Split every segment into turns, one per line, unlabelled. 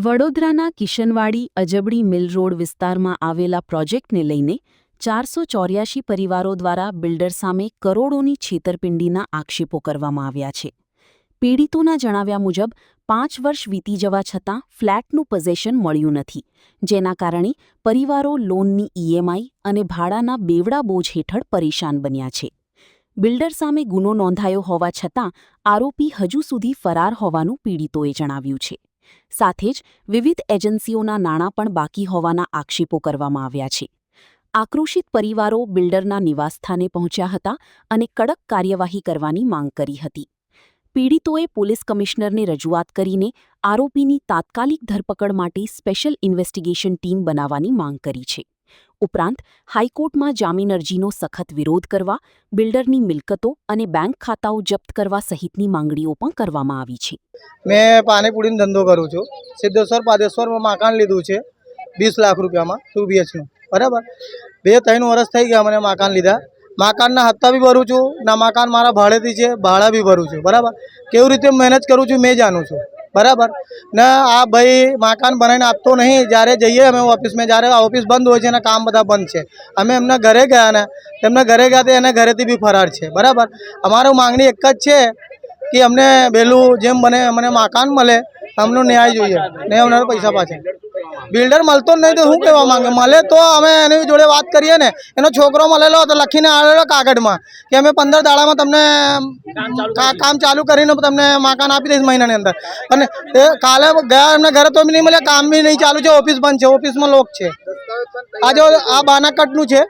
વડોદરાના Kishanwadi અજબડી mill road વિસ્તારમાં આવેલા પ્રોજેક્ટને લઈને 484 પરિવારો દ્વારા બિલ્ડર સામે કરોડોની છેતરપિંડીના આક્ષેપો કરવામાં આવ્યા છે. પીડિતોના જણાવ્યા મુજબ 5 વર્ષ વીતી જવા છતાં ફ્લેટનું પોઝેશન મળ્યું નથી, જેના કારણે પરિવારો લોનની ઈએમઆઈ અને ભાડાના બેવડા બોજ હેઠળ પરેશાન બન્યા છે. બિલ્ડર સામે ગુનો નોંધાયો હોવા છતાં આરોપી હજુ સુધી ફરાર હોવાનું પીડિતોએ જણાવ્યું છે. સાથે જ વિવિધ એજન્સીઓના નાણાં પણ બાકી હોવાના આક્ષેપો કરવામાં આવ્યા છે. આક્રોશિત પરિવારો બિલ્ડરના નિવાસસ્થાને પહોંચ્યા હતા અને કડક કાર્યવાહી કરવાની માંગ કરી હતી. પીડિતોએ પોલીસ કમિશનરને રજૂઆત કરીને આરોપીની તાત્કાલિક ધરપકડ માટે સ્પેશિયલ ઇન્વેસ્ટિગેશન ટીમ બનાવવાની માંગ કરી છે. ઉપરાંત હાઈકોર્ટમાં જામીન અરજીનો સખત વિરોધ કરવા, બિલ્ડરની મિલકતો અને બેંક ખાતાઓ જપ્ત કરવા સહિતની માંગણીઓ પણ કરવામાં આવી છે.
मैं पानीपुरी धंधो करूँ छूँ. सिद्धेश्वर पादेश्वर में मकान लीधुं है 20 लाख रुपया में 2 BHK बराबर. 2-3 वर्ष થઈ ગયા મને મકાન લીધા. મકાનના હપ્તા બી ભરું છું, ના મકાન મારા ભાડેથી છે, ભાડા બી ભરું છું. બરાબર. કેવી રીતે મેનેજ કરું છું મેં જાણું છું. બરાબર ને આ ભાઈ મકાન બનાવીને આપતો નહીં. જ્યારે જઈએ અમે ઓફિસમાં, જ્યારે ઓફિસ બંધ હોય છે અને કામ બધા બંધ છે, અમે એમના ઘરે ગયા ને તેમના ઘરે ગયા તો એના ઘરેથી બી ફરાર છે. બરાબર. અમારું માંગણી એક જ છે કે અમને વહેલું જેમ બને અમને મકાન મળે, અમને ન્યાય જોઈએ, ને અમને પૈસા પાછા. બિલ્ડર મળતો જ નહીં તો શું કહેવા માંગે? મળે તો અમે એની જોડે વાત કરીએ ને. એનો છોકરો મળેલો તો લખીને આવેલો કાગળમાં કે અમે 15 દાડામાં તમને કામ ચાલુ કરીને તમને મકાન આપી દઈશ મહિનાની અંદર. અને એ કાલે ગયા એમના ઘરે તો બી નહીં મળ્યા, કામ બી નહીં ચાલુ છે, ઓફિસ બંધ છે, ઓફિસમાં લોક છે. આ જો આ બાનાકટનું છે,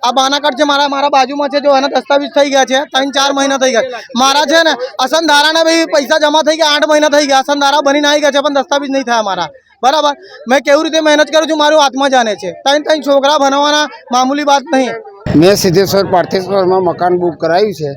આ બાનાકટ છે મારા બાજુમાં છે, જો એના દસ્તાવેજ થઈ ગયા છે, 3-4 મહિના થઈ ગયા. મારા છે ને અસનધારાના બી પૈસા જમા થઈ ગયા, 8 મહિના થઈ ગયા. અસનધારા બનીને આવી ગયા છે પણ દસ્તાવેજ નહીં થયા મારા. બરાબર. મેં કેવી રીતે મહેનત કરું છું મારું હાથમાં જાણે છે. 3 છોકરા ભણવાના મામૂલી વાત નહીં.
મેં સિદ્ધેશ્વર પાર્થેશ્વરમાં મકાન બુક કરાવ્યું છે.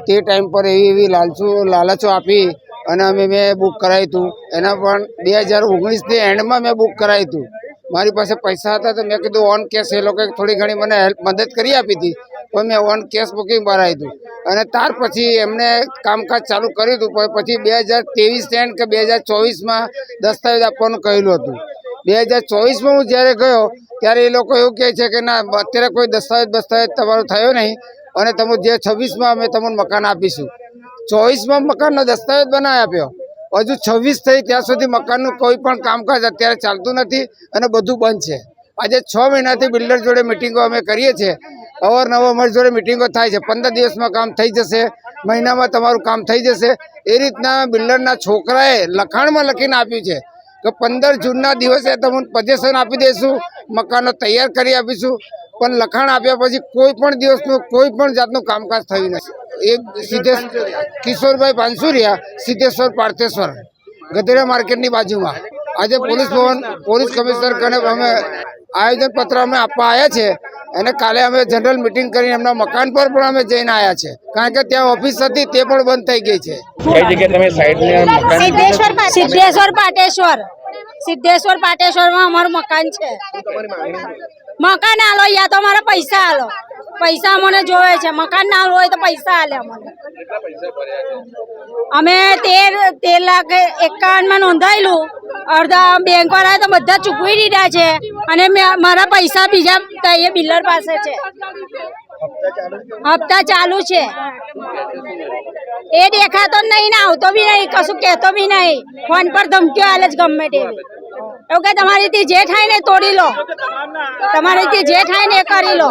તે ટાઈમ પર એવી લાલચો આપી અને મેં બુક કરાવ્યું હતું. એના પણ 2019ની એન્ડમાં મેં બુક કરાવ્યું હતું. મારી પાસે પૈસા હતા તો મેં કીધું ઓન કેશ, એ લોકોએ થોડી ઘણી મને મદદ કરી આપી હતી, પણ મેં ઓન કેશ બુકિંગ ભરાયું હતું. અને ત્યાર પછી એમને કામકાજ ચાલુ કર્યું હતું, પણ પછી 2023 એન્ડ કે 2024માં દસ્તાવેજ આપવાનું કહેલું હતું. 2024માં હું જ્યારે ગયો ત્યારે એ લોકો એવું કહે છે કે ના, અત્યારે કોઈ દસ્તાવેજ તમારો થયો નહીં અને તમે જે 26માં અમે તમને મકાન આપીશું. 24માં મકાનનો દસ્તાવેજ બનાવી આપ્યો, હજુ 26 થઈ ત્યાં સુધી મકાનનું કોઈ પણ કામકાજ અત્યારે ચાલતું નથી અને બધું બંધ છે. આજે 6 મહિનાથી બિલ્ડર જોડે મિટિંગો અમે કરીએ છીએ. અવારનવાર અમારી જોડે મિટિંગો થાય છે. 15 દિવસમાં કામ થઈ જશે, મહિનામાં તમારું કામ થઈ જશે. એ રીતના બિલ્ડરના છોકરાએ લખાણમાં લખીને આપ્યું છે કે 15 જૂનના દિવસે તમને પોઝેશન આપી દઈશું, મકાનો તૈયાર કરી આપીશું. પણ લખાણ આપ્યા પછી કોઈ પણ દિવસનું કોઈ પણ જાતનું કામકાજ થયું નથી. એક કિશોરભાઈ પાનસુરિયા, સિદ્ધેશ્વર પાર્થેશ્વર, ગધેડા માર્કેટની બાજુમાં. આજે પોલીસ કમિશનર કને અમે આયોજન પત્ર અમે આપવા આવ્યા છે અને કાલે અમે જનરલ મિટિંગ કરીને એમના મકાન પર પણ અમે જઈને આવ્યા છે, કારણ કે ત્યાં ઓફિસ હતી તે પણ બંધ થઈ ગઈ છે.
સિદ્ધેશ્વર પાટેશ્વરમાં અમારું મકાન છે. મકાન આલો યા તો અમારા પૈસા આલો. પૈસા અમને જોવે છે. મકાન ના હોય તો પૈસા આલે અમને. અમે 13,51,000 નોંધાયેલું, અડધા બેંક વાળા તો બધા ચૂકવી દીધા છે અને મારા પૈસા બીજા એ બિલ્ડર પાસે છે. હપ્તા ચાલુ છે. એ દેખાતો જ નહીં ને આવતો બી નહીં, કશું કહેતો બી નહીં. ફોન પર ધમકીઓ આલે જ ગમે તેવી. એવું કે તમારીથી જે થાય ને તોડી લો, તમારીથી જે થાય ને એ કરી લો.